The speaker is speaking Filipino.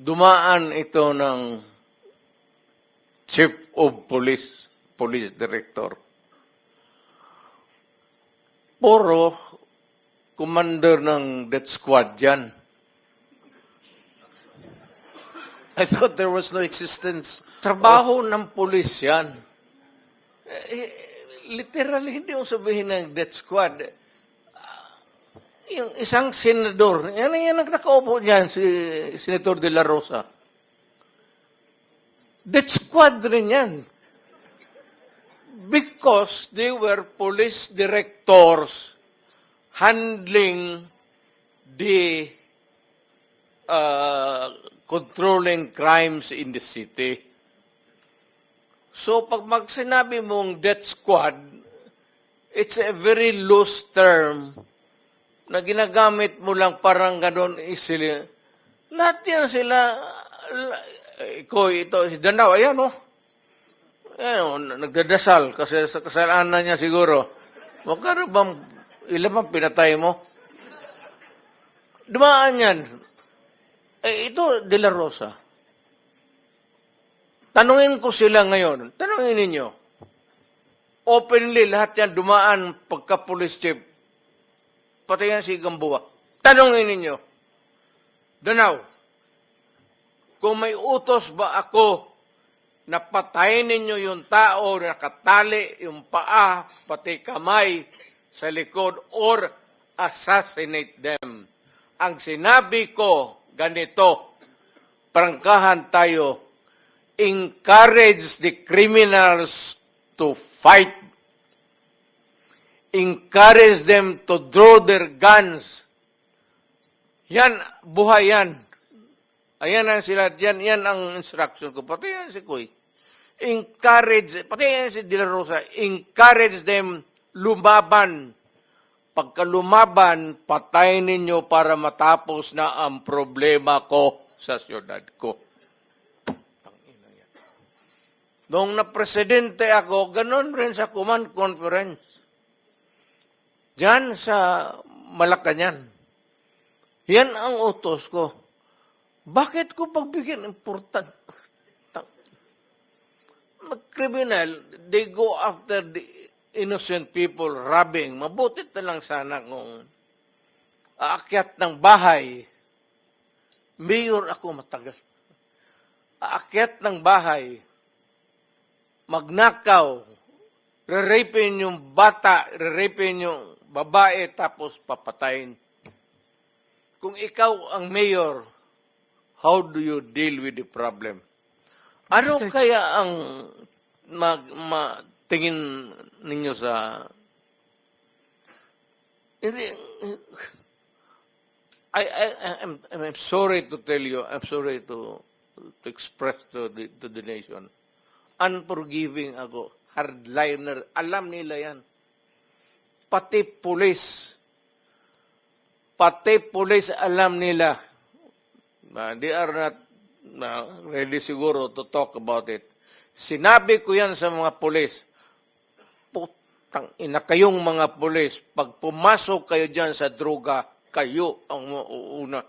dumaan ito ng Chief of Police Director. Puro commander ng death squad yan. I thought there was no existence. Trabaho ng pulis yan. Literally, hindi mo sabihin ng death squad. Yung isang senador, yan ang nakaupo dyan, si Senator De La Rosa. Death squad rin yan. Because they were police directors handling the controlling crimes in the city. So, pag sinabi mong death squad, it's a very loose term na ginagamit mo lang parang gano'n isili. Lahat yan sila, ito, si Danao, ayan o. Nagdadasal kasi sa kasalanan niya siguro. Magkano bang, ilan bang pinatay mo? Dumaan yan. Ito, De La Rosa. Tanungin ko sila ngayon. Tanungin ninyo. Openly, lahat yan dumaan pagka-police chief. Pati yan si Gamboa. Tanungin ninyo. Danao, kung may utos ba ako na patayin ninyo yung tao na nakatali yung paa, pati kamay sa likod, or assassinate them. Ang sinabi ko, ganito, prangkahan tayo, encourage the criminals to fight. Encourage them to draw their guns. Yan, buhay yan. Ayan ang sila, yan ang instruction ko. Pati yan si Kuy. Encourage, pati yan si De La Rosa, encourage them lumaban. Pagka lumaban, patayin ninyo para matapos na ang problema ko sa siyudad ko. Noong na-presidente ako, ganon rin sa command conference. Diyan sa Malacanang. Yan ang utos ko. Bakit ko pagbigyan important? Mag-criminal, they go after the innocent people robbing. Mabutit na lang sana kung aakyat ng bahay. Mayor ako matagal. Aakyat ng bahay, magnakaw, re-rapin yung bata, re-rapin yung babae, tapos papatayin. Kung ikaw ang mayor, how do you deal with the problem? Ano kaya ang tingin ninyo sa... I'm sorry to tell you, I'm sorry to express to the nation. Unforgiving ako. Hardliner. Alam nila yan. Pati pulis alam nila. They are not ready siguro to talk about it. Sinabi ko yan sa mga pulis. Putang ina kayong mga pulis. Pag pumasok kayo dyan sa droga, kayo ang mauuna.